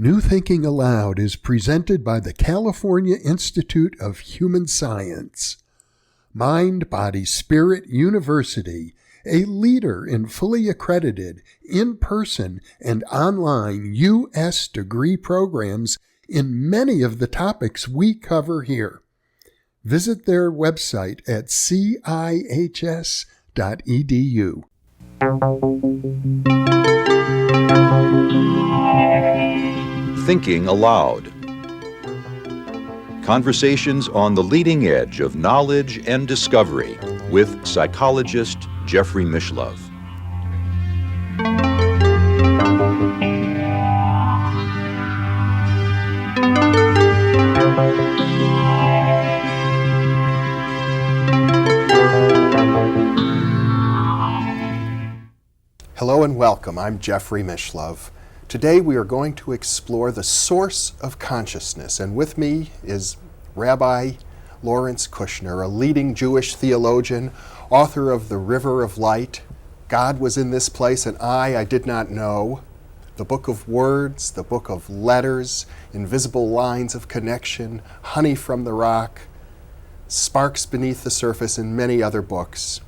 New Thinking Aloud is presented by the California Institute of Human Science. Mind, Body, Spirit University, a leader in fully accredited, in-person, and online U.S. degree programs in many of the topics we cover here. Visit their website at cihs.edu. Thinking Aloud. Conversations on the leading edge of knowledge and discovery with psychologist Jeffrey Mishlove. Hello and welcome. I'm Jeffrey Mishlove. Today we are going to explore the source of consciousness, and with me is Rabbi Lawrence Kushner, a leading Jewish theologian, author of The River of Light, God Was in This Place and I Did Not Know, the Book of Words, the Book of Letters, Invisible Lines of Connection, Honey from the Rock, Sparks Beneath the Surface, and many other books.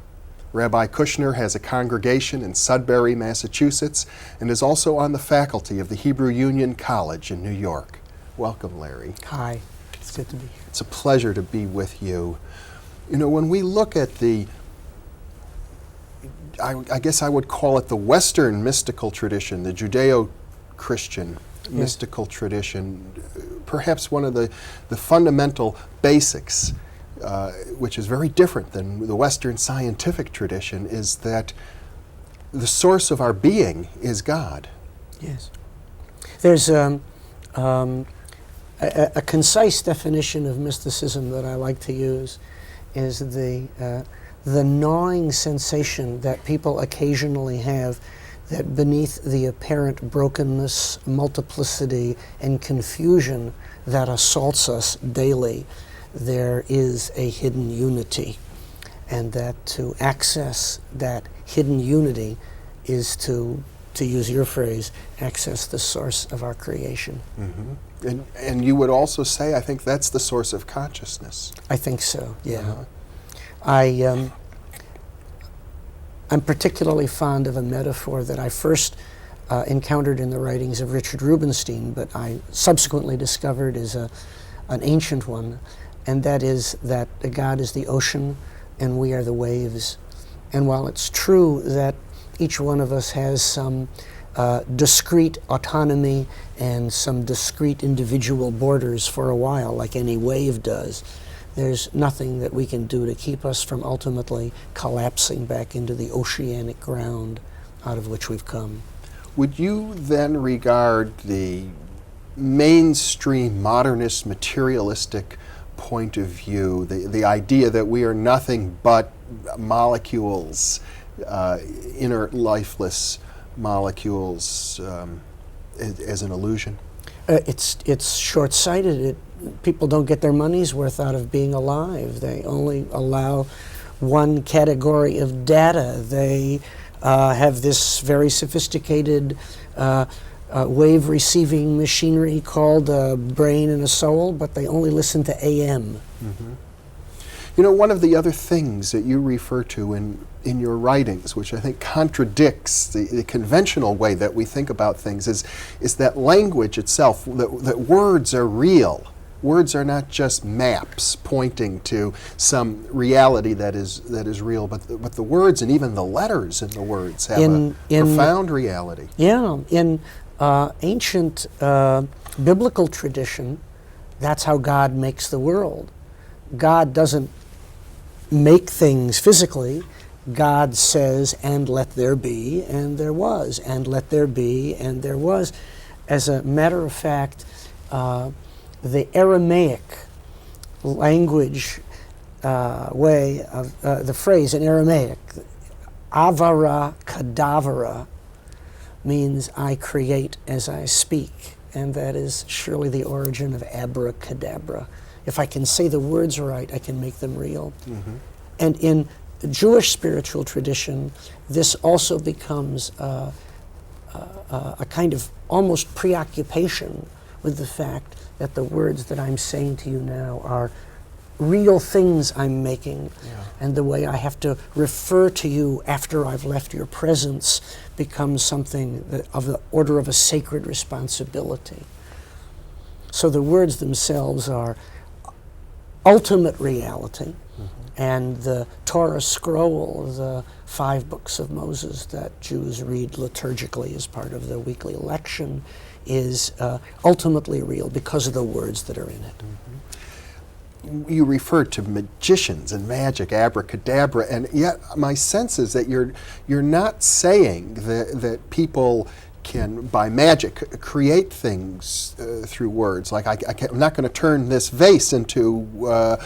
Rabbi Kushner has a congregation in Sudbury, Massachusetts, and is also on the faculty of the Hebrew Union College in New York. Welcome, Larry. Hi, it's good to be here. It's a pleasure to be with you. You know, when we look at I guess I would call it the Western mystical tradition, the Judeo-Christian mystical tradition, perhaps one of the fundamental basics, which is very different than the Western scientific tradition, is that the source of our being is God. Yes. There's a concise definition of mysticism that I like to use is the gnawing sensation that people occasionally have that beneath the apparent brokenness, multiplicity, and confusion that assaults us daily, there is a hidden unity, and that to access that hidden unity is to use your phrase, access the source of our creation. Mm-hmm. And you would also say, I think that's the source of consciousness. I think so, yeah. Uh-huh. I'm particularly fond of a metaphor that I first encountered in the writings of Richard Rubinstein, but I subsequently discovered is an ancient one, and that is that God is the ocean and we are the waves. And while it's true that each one of us has some discrete autonomy and some discrete individual borders for a while, like any wave does, there's nothing that we can do to keep us from ultimately collapsing back into the oceanic ground out of which we've come. Would you then regard the mainstream modernist materialistic point of view, the idea that we are nothing but molecules, inert lifeless molecules, as an illusion? It's short-sighted. People don't get their money's worth out of being alive. They only allow one category of data. They have this very sophisticated wave receiving machinery called a brain and a soul, but they only listen to AM. Mm-hmm. You know, one of the other things that you refer to in your writings, which I think contradicts the conventional way that we think about things, is that language itself, that words are real. Words are not just maps pointing to some reality that is real, but the words and even the letters in the words have a profound reality. Yeah, in ancient biblical tradition, that's how God makes the world. God doesn't make things physically. God says, and let there be, and there was, and let there be, and there was. As a matter of fact, the Aramaic language way of the phrase in Aramaic, avara kadavra, means I create as I speak, and that is surely the origin of abracadabra. If I can say the words right, I can make them real. Mm-hmm. And in the Jewish spiritual tradition, this also becomes a kind of almost preoccupation with the fact that the words that I'm saying to you now are real things I'm making, and the way I have to refer to you after I've left your presence becomes something of the order of a sacred responsibility. So the words themselves are ultimate reality, and the Torah scroll, the 5 books of Moses that Jews read liturgically as part of the weekly election, is ultimately real because of the words that are in it. You referred to magicians and magic, abracadabra, and yet my sense is that you're not saying that people can, by magic, create things through words. Like I'm not going to turn this vase into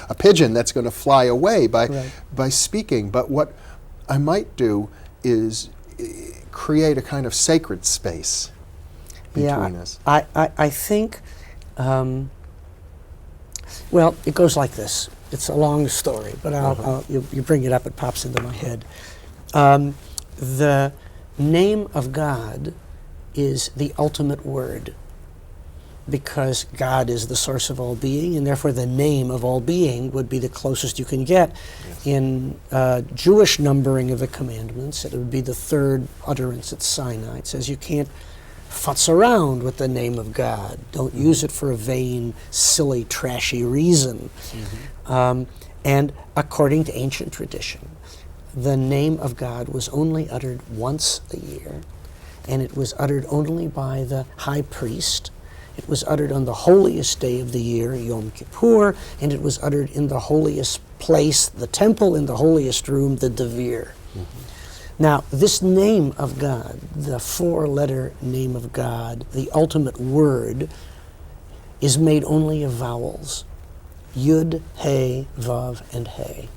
a pigeon that's going to fly away by speaking. But what I might do is create a kind of sacred space between us. I think. Well, it goes like this. It's a long story, but you bring it up, it pops into my head. The name of God is the ultimate word, because God is the source of all being, and therefore the name of all being would be the closest you can get. In Jewish numbering of the commandments, it would be the 3rd utterance at Sinai. It says you can't futz around with the name of God. Don't use it for a vain, silly, trashy reason. And according to ancient tradition, the name of God was only uttered once a year, and it was uttered only by the high priest. It was uttered on the holiest day of the year, Yom Kippur, and it was uttered in the holiest place, the temple, in the holiest room, the Devir. Now, this name of God, the 4-letter name of God, the ultimate word, is made only of vowels. Yud, He, Vav, and He.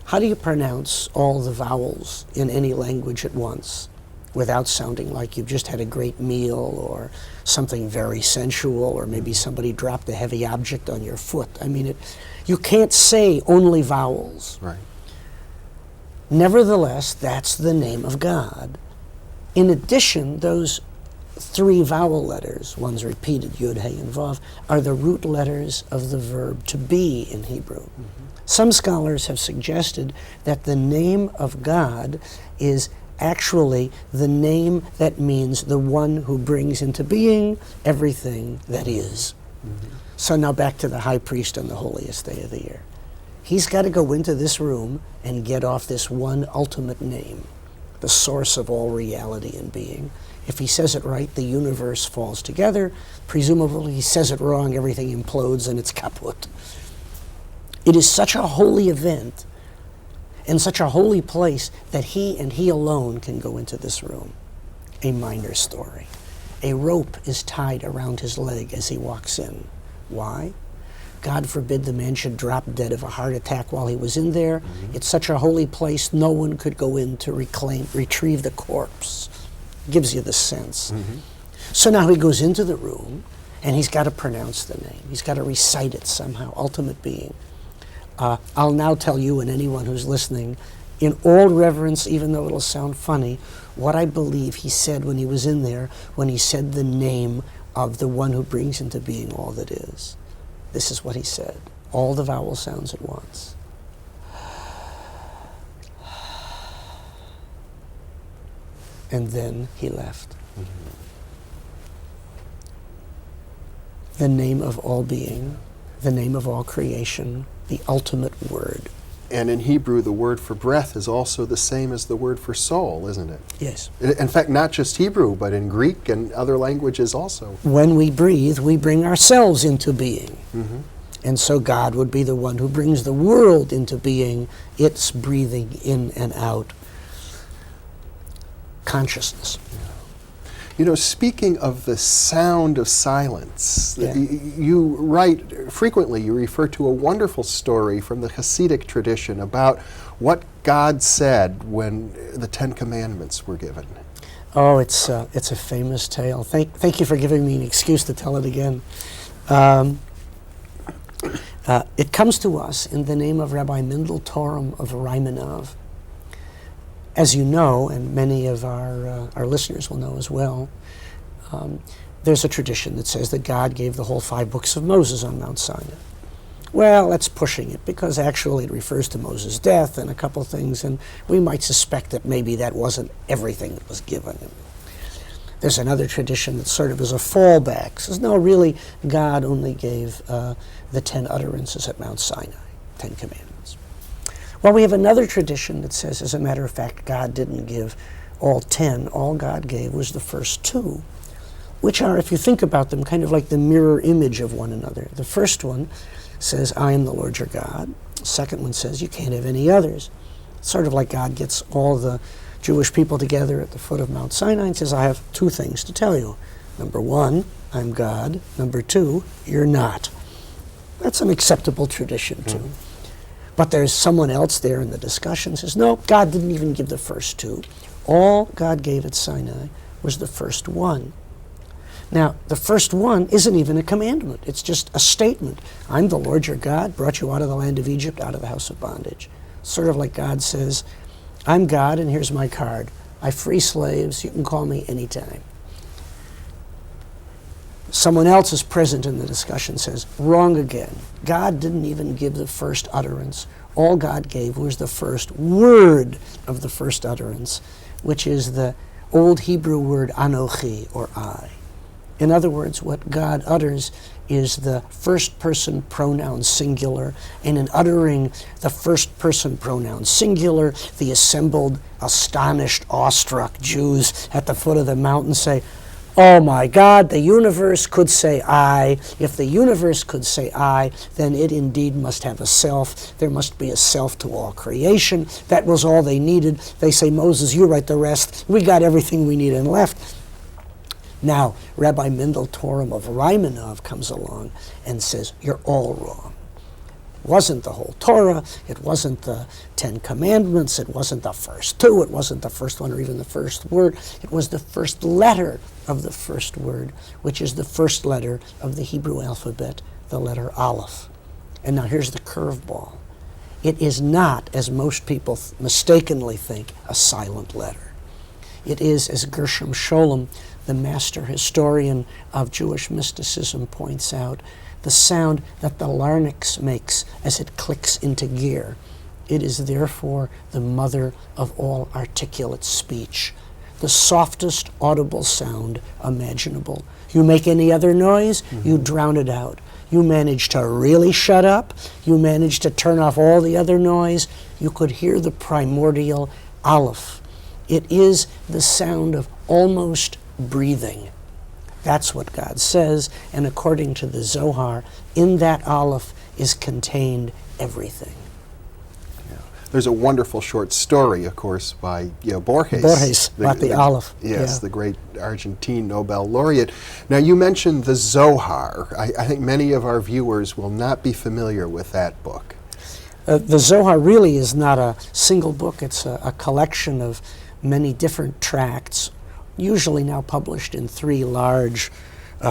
How do you pronounce all the vowels in any language at once without sounding like you've just had a great meal or something very sensual, or maybe somebody dropped a heavy object on your foot? I mean, you can't say only vowels. Right. Nevertheless, that's the name of God. In addition, those 3 vowel letters, one's repeated, Yud, He, and Vav, are the root letters of the verb to be in Hebrew. Some scholars have suggested that the name of God is actually the name that means the one who brings into being everything that is. So now back to the high priest on the holiest day of the year. He's got to go into this room and get off this one ultimate name, the source of all reality and being. If he says it right, the universe falls together. Presumably, he says it wrong, everything implodes and it's kaput. It is such a holy event and such a holy place that he and he alone can go into this room. A minor story. A rope is tied around his leg as he walks in. Why? God forbid the man should drop dead of a heart attack while he was in there. It's such a holy place, no one could go in to retrieve the corpse. Gives you the sense. So now he goes into the room, and he's got to pronounce the name. He's got to recite it somehow, ultimate being. I'll now tell you and anyone who's listening, in all reverence, even though it'll sound funny, what I believe he said when he was in there, when he said the name of the one who brings into being all that is. This is what he said, all the vowel sounds at once. And then he left. The name of all being, the name of all creation, the ultimate word. And in Hebrew, the word for breath is also the same as the word for soul, isn't it? Yes. In fact, not just Hebrew, but in Greek and other languages also. When we breathe, we bring ourselves into being. And so God would be the one who brings the world into being. It's breathing in and out consciousness. You know, speaking of the sound of silence, you write frequently, you refer to a wonderful story from the Hasidic tradition about what God said when the 10 Commandments were given. Oh, it's a famous tale. Thank you for giving me an excuse to tell it again. It comes to us in the name of Rabbi Mendel Torem of Reimanov. As you know, and many of our listeners will know as well, there's a tradition that says that God gave the whole 5 books of Moses on Mount Sinai. Well, that's pushing it, because actually it refers to Moses' death and a couple things, and we might suspect that maybe that wasn't everything that was given. There's another tradition that sort of is a fallback. Says, no, really, God only gave the 10 utterances at Mount Sinai, 10 commandments. Well, we have another tradition that says, as a matter of fact, God didn't give all 10. All God gave was the first 2, which are, if you think about them, kind of like the mirror image of one another. The first one says, I am the Lord your God. The second one says, you can't have any others. It's sort of like God gets all the Jewish people together at the foot of Mount Sinai and says, I have 2 things to tell you. Number 1, I'm God. Number 2, you're not. That's an acceptable tradition, too. But there's someone else there in the discussion says, no, God didn't even give the first 2. All God gave at Sinai was the first 1. Now, the first 1 isn't even a commandment. It's just a statement. I'm the Lord your God, brought you out of the land of Egypt, out of the house of bondage. Sort of like God says, I'm God, and here's my card. I free slaves. You can call me anytime. Someone else is present in the discussion says, wrong again. God didn't even give the first utterance. All God gave was the first word of the first utterance, which is the old Hebrew word anochi, or I. In other words, what God utters is the first person pronoun singular, and in uttering the first person pronoun singular, the assembled, astonished, awestruck Jews at the foot of the mountain say, oh my God, the universe could say I. If the universe could say I, then it indeed must have a self. There must be a self to all creation. That was all they needed. They say, Moses, you write the rest. We got everything we need and left. Now, Rabbi Mendel Torem of Raimanov comes along and says, you're all wrong. It wasn't the whole Torah. It wasn't the 10 commandments. It wasn't the first 2. It wasn't the first one or even the first word. It was the first letter of the first word, which is the first letter of the Hebrew alphabet, the letter Aleph. And now here's the curveball. It is not, as most people mistakenly think, a silent letter. It is, as Gershom Scholem, the master historian of Jewish mysticism, points out, the sound that the larynx makes as it clicks into gear. It is therefore the mother of all articulate speech, the softest audible sound imaginable. You make any other noise, you drown it out. You manage to really shut up, you manage to turn off all the other noise, you could hear the primordial Aleph. It is the sound of almost breathing. That's what God says, and according to the Zohar, in that Aleph is contained everything. Yeah. There's a wonderful short story, of course, by Borges. Borges, about the Aleph. Yes, the great Argentine Nobel laureate. Now, you mentioned the Zohar. I think many of our viewers will not be familiar with that book. The Zohar really is not a single book. It's a collection of many different tracts, usually now published in 3 large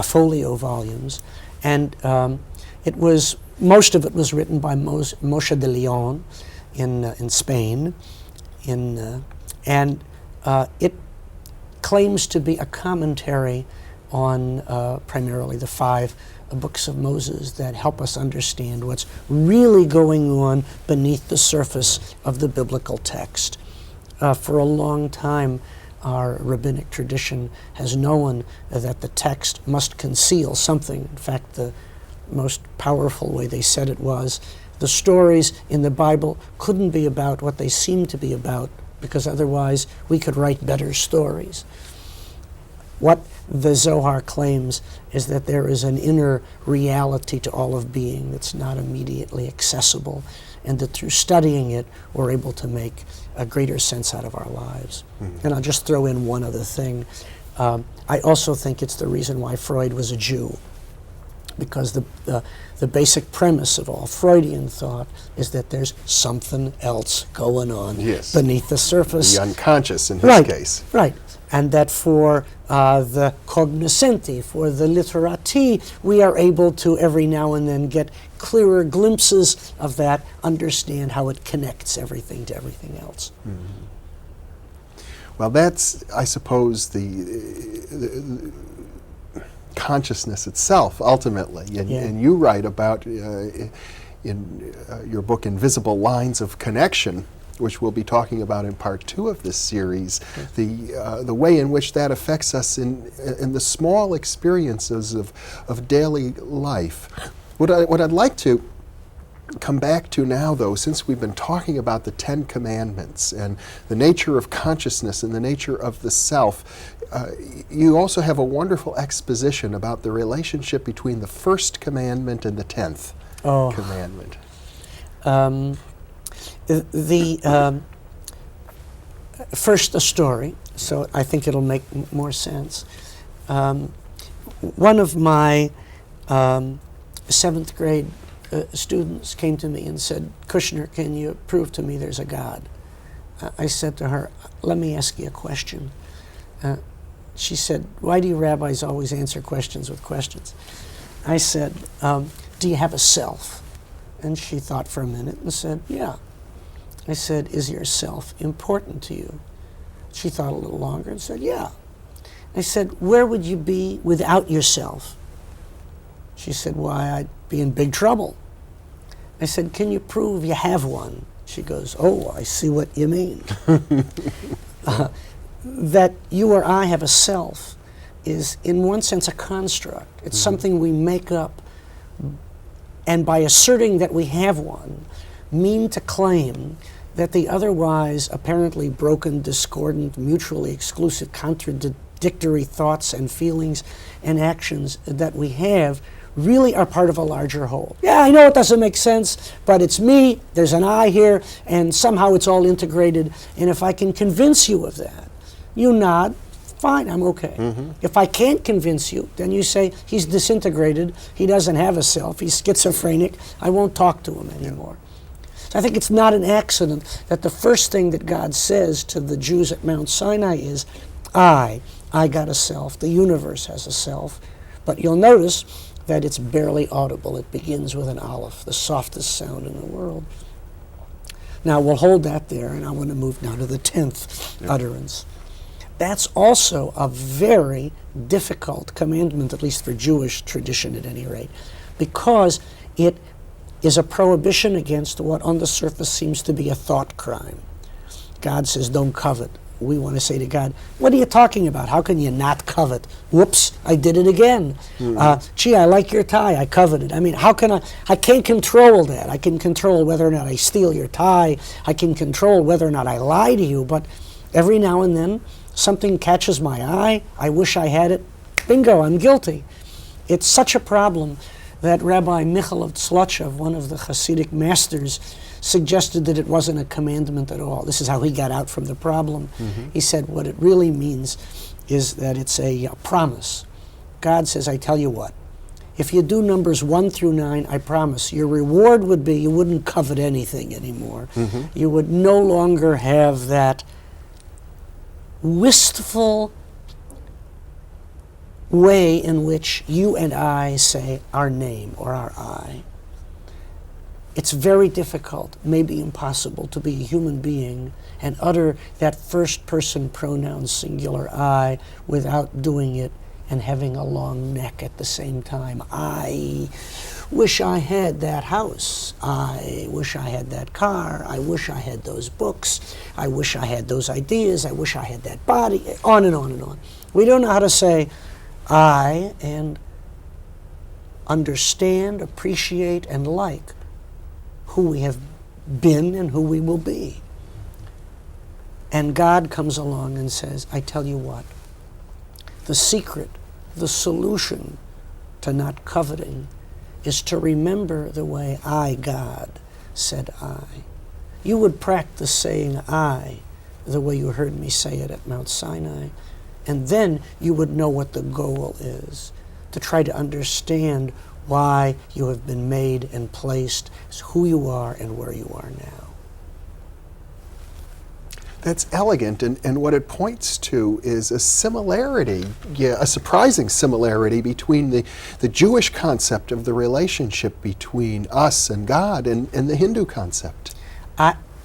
folio volumes. And most of it was written by Moshe de Leon in Spain. And it claims to be a commentary on primarily the 5 books of Moses that help us understand what's really going on beneath the surface of the biblical text. For a long time, our rabbinic tradition has known that the text must conceal something. In fact, the most powerful way they said it was, the stories in the Bible couldn't be about what they seem to be about, because otherwise we could write better stories. What the Zohar claims is that there is an inner reality to all of being that's not immediately accessible, and that through studying it, we're able to make a greater sense out of our lives. And I'll just throw in one other thing. I also think it's the reason why Freud was a Jew, because the basic premise of all Freudian thought is that there's something else going on beneath the surface. The unconscious in his case. Right. And that for the cognoscenti, for the literati, we are able to every now and then get clearer glimpses of that, understand how it connects everything to everything else. Well, that's, I suppose, the consciousness itself, ultimately. And you write about, in your book, Invisible Lines of Connection, which we'll be talking about in part 2 of this series, the way in which that affects us in the small experiences of daily life. What I'd like to come back to now, though, since we've been talking about the 10 Commandments and the nature of consciousness and the nature of the self, you also have a wonderful exposition about the relationship between the first commandment and the 10th commandment. First, a story, so I think it'll make more sense. One of my 7th grade students came to me and said, "Kushner, can you prove to me there's a God?" I said to her, "Let me ask you a question." She said, "Why do you rabbis always answer questions with questions?" I said, "Do you have a self?" And she thought for a minute and said, "Yeah." I said, "Is your self important to you?" She thought a little longer and said, "Yeah." I said, "Where would you be without yourself?" She said, "Why, I'd be in big trouble." I said, "Can you prove you have one?" She goes, "Oh, I see what you mean." That you or I have a self is, in one sense, a construct. It's something we make up, and by asserting that we have one, mean to claim that the otherwise apparently broken, discordant, mutually exclusive, contradictory thoughts and feelings and actions that we have really are part of a larger whole. Yeah, I know it doesn't make sense, but it's me, there's an I here, and somehow it's all integrated, and if I can convince you of that, you nod, fine, I'm okay. If I can't convince you, then you say, he's disintegrated, he doesn't have a self, he's schizophrenic, I won't talk to him anymore. So I think it's not an accident that the first thing that God says to the Jews at Mount Sinai is, I got a self, the universe has a self, but you'll notice that it's barely audible. It begins with an aleph, the softest sound in the world. Now we'll hold that there, and I want to move now to the 10th utterance. That's also a very difficult commandment, at least for Jewish tradition at any rate, because it is a prohibition against what on the surface seems to be a thought crime. God says, don't covet. We want to say to God, what are you talking about? How can you not covet? Whoops, I did it again. Gee, I like your tie, I coveted. I mean, how can I can't control that. I can control whether or not I steal your tie. I can control whether or not I lie to you, but every now and then, something catches my eye, I wish I had it, bingo, I'm guilty. It's such a problem that Rabbi Michal of Tzlotchev, one of the Hasidic masters, suggested that it wasn't a commandment at all. This is how he got out from the problem. He said what it really means is that it's a promise. God says, I tell you what, if you do numbers 1 through 9, I promise, your reward would be you wouldn't covet anything anymore. You would no longer have that wistful way in which you and I say our name or our I. It's very difficult, maybe impossible, to be a human being and utter that first person pronoun singular I without doing it and having a long neck at the same time. I wish I had that house. I wish I had that car. I wish I had those books. I wish I had those ideas. I wish I had that body. On and on and on. We don't know how to say I and understand, appreciate, and like who we have been and who we will be. And God comes along and says, I tell you what, the secret, the solution to not coveting is to remember the way I, God, said I. You would practice saying I the way you heard me say it at Mount Sinai, and then you would know what the goal is, to try to understand why you have been made and placed, who you are and where you are now. That's elegant, and what it points to is a similarity, a surprising similarity between the Jewish concept of the relationship between us and God and the Hindu concept.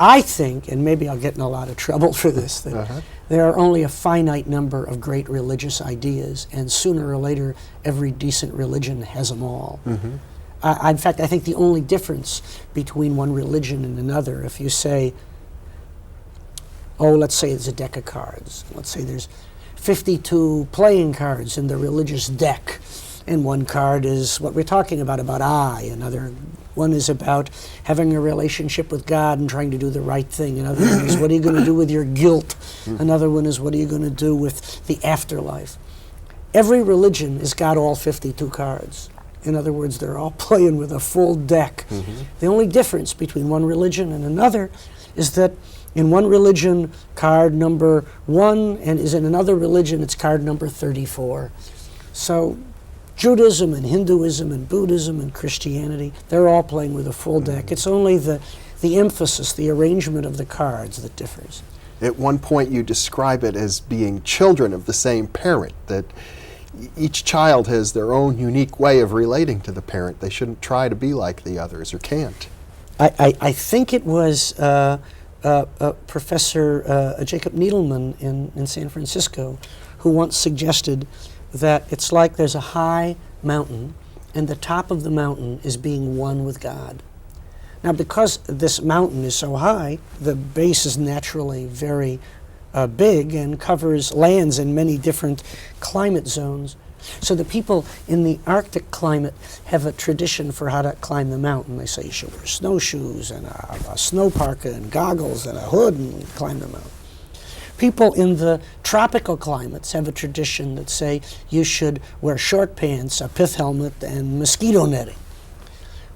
I think, and maybe I'll get in a lot of trouble for this, that there are only a finite number of great religious ideas, and sooner or later, every decent religion has them all. In fact, I think the only difference between one religion and another, if you say, oh, let's say it's a deck of cards. Let's say there's 52 playing cards in the religious deck, and one card is what we're talking about I. Another one is about having a relationship with God and trying to do the right thing. Another one is, what are you going to do with your guilt? Another one is, what are you going to do with the afterlife? Every religion has got all 52 cards. In other words, they're all playing with a full deck. The only difference between one religion and another is that in one religion, card number 1, and is in another religion, it's card number 34. So Judaism and Hinduism and Buddhism and Christianity, they're all playing with a full deck. It's only the emphasis, the arrangement of the cards that differs. At one point you describe it as being children of the same parent, that each child has their own unique way of relating to the parent. They shouldn't try to be like the others, or can't. I think it was Professor Jacob Needleman in San Francisco who once suggested that it's like there's a high mountain and the top of the mountain is being one with God. Now, because this mountain is so high, the base is naturally very big and covers lands in many different climate zones. So the people in the Arctic climate have a tradition for how to climb the mountain. They say you should wear snowshoes and a snow parka and goggles and a hood and climb the mountain. People in the tropical climates have a tradition that say you should wear short pants, a pith helmet, and mosquito netting.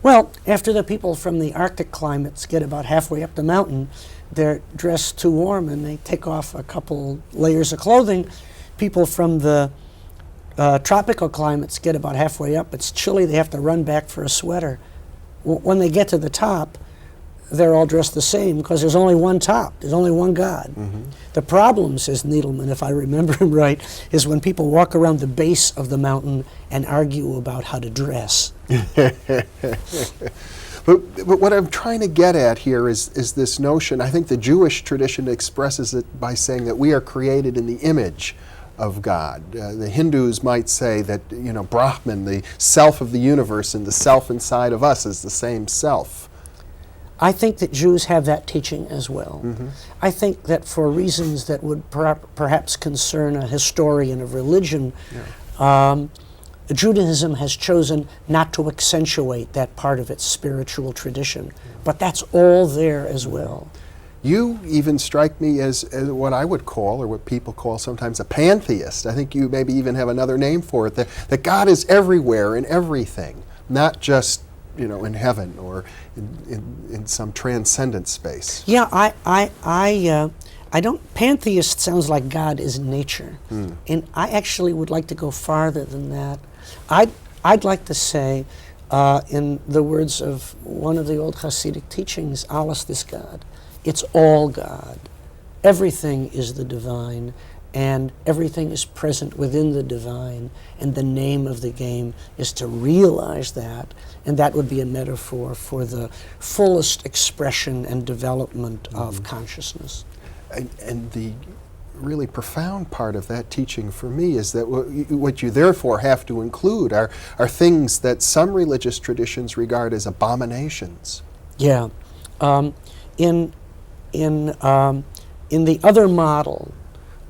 Well, after the people from the Arctic climates get about halfway up the mountain, they're dressed too warm and they take off a couple layers of clothing. People from the tropical climates get about halfway up. It's chilly. They have to run back for a sweater. When they get to the top, they're all dressed the same because there's only one top. There's only one God. The problem, says Needleman, if I remember him right, is when people walk around the base of the mountain and argue about how to dress. But what I'm trying to get at here is this notion. I think the Jewish tradition expresses it by saying that we are created in the image of God. The Hindus might say that, Brahman, the self of the universe, and the self inside of us is the same self. I think that Jews have that teaching as well. I think that for reasons that would perhaps concern a historian of religion, Judaism has chosen not to accentuate that part of its spiritual tradition, but that's all there as well. You even strike me as what I would call, or what people call sometimes, a pantheist. I think you maybe even have another name for it, that God is everywhere in everything, not just in heaven or in some transcendent space. Yeah, I don't. Pantheist sounds like God is nature, and I actually would like to go farther than that. I'd like to say, in the words of one of the old Hasidic teachings, alles is God. It's all God. Everything is the divine, and everything is present within the divine, and the name of the game is to realize that, and that would be a metaphor for the fullest expression and development of consciousness. And the really profound part of that teaching for me is that what you therefore have to include are things that some religious traditions regard as abominations. Yeah. In the other model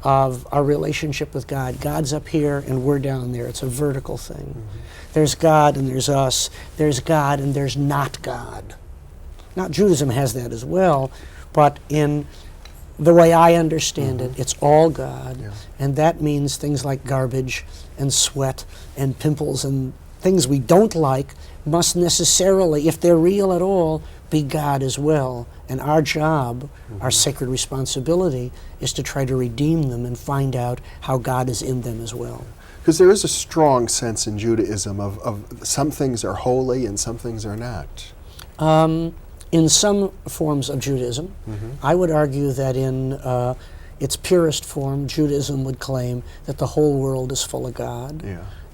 of our relationship with God, God's up here and we're down there. It's a vertical thing. There's God and there's us. There's God and there's not God. Now, Judaism has that as well, but in the way I understand it, it's all God, and that means things like garbage and sweat and pimples and things we don't like must necessarily, if they're real at all, be God as well. And our job, our sacred responsibility, is to try to redeem them and find out how God is in them as well. Because there is a strong sense in Judaism of some things are holy and some things are not. In some forms of Judaism, I would argue that in its purest form, Judaism would claim that the whole world is full of God,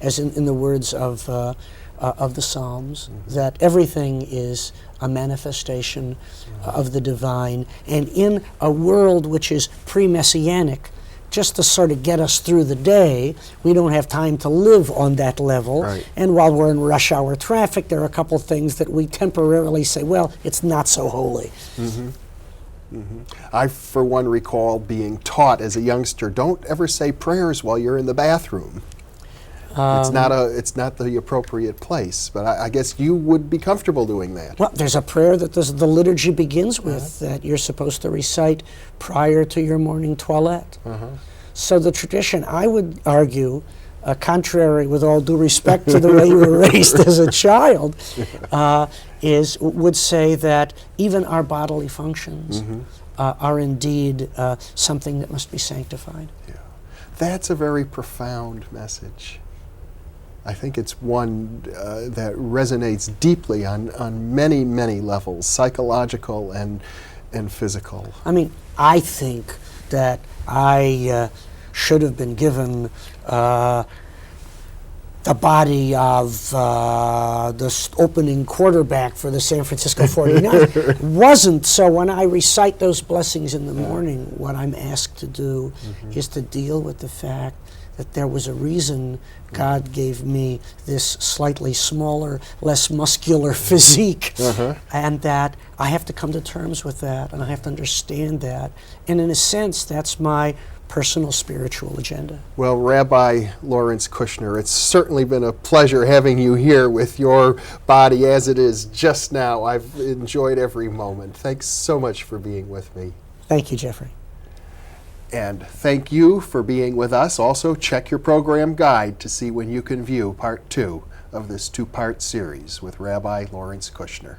as in the words of the Psalms, that everything is a manifestation of the divine. And in a world which is pre-messianic, just to sort of get us through the day. We don't have time to live on that level. Right. And while we're in rush hour traffic, there are a couple things that we temporarily say, well, it's not so holy. I, for one, recall being taught as a youngster, don't ever say prayers while you're in the bathroom. It's not the appropriate place, but I guess you would be comfortable doing that. Well, there's a prayer that the liturgy begins with that you're supposed to recite prior to your morning toilet. So the tradition, I would argue, contrary with all due respect to the way you were raised as a child, would say that even our bodily functions are indeed something that must be sanctified. Yeah. That's a very profound message. I think it's one that resonates deeply on many, many levels, psychological and physical. I mean, I think that I should have been given the body of the opening quarterback for the San Francisco 49ers. Wasn't. So when I recite those blessings in the morning, what I'm asked to do is to deal with the fact that there was a reason God gave me this slightly smaller, less muscular physique, and that I have to come to terms with that, and I have to understand that. And in a sense, that's my personal spiritual agenda. Well, Rabbi Lawrence Kushner, it's certainly been a pleasure having you here with your body as it is just now. I've enjoyed every moment. Thanks so much for being with me. Thank you, Jeffrey. And thank you for being with us. Also, check your program guide to see when you can view part 2 of this 2-part series with Rabbi Lawrence Kushner.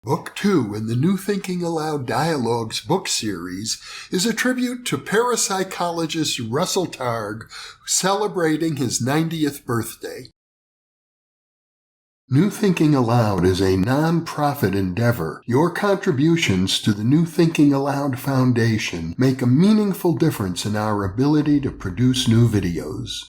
Book 2 in the New Thinking Aloud Dialogues book series is a tribute to parapsychologist Russell Targ, celebrating his 90th birthday. New Thinking Aloud is a non-profit endeavor. Your contributions to the New Thinking Aloud Foundation make a meaningful difference in our ability to produce new videos.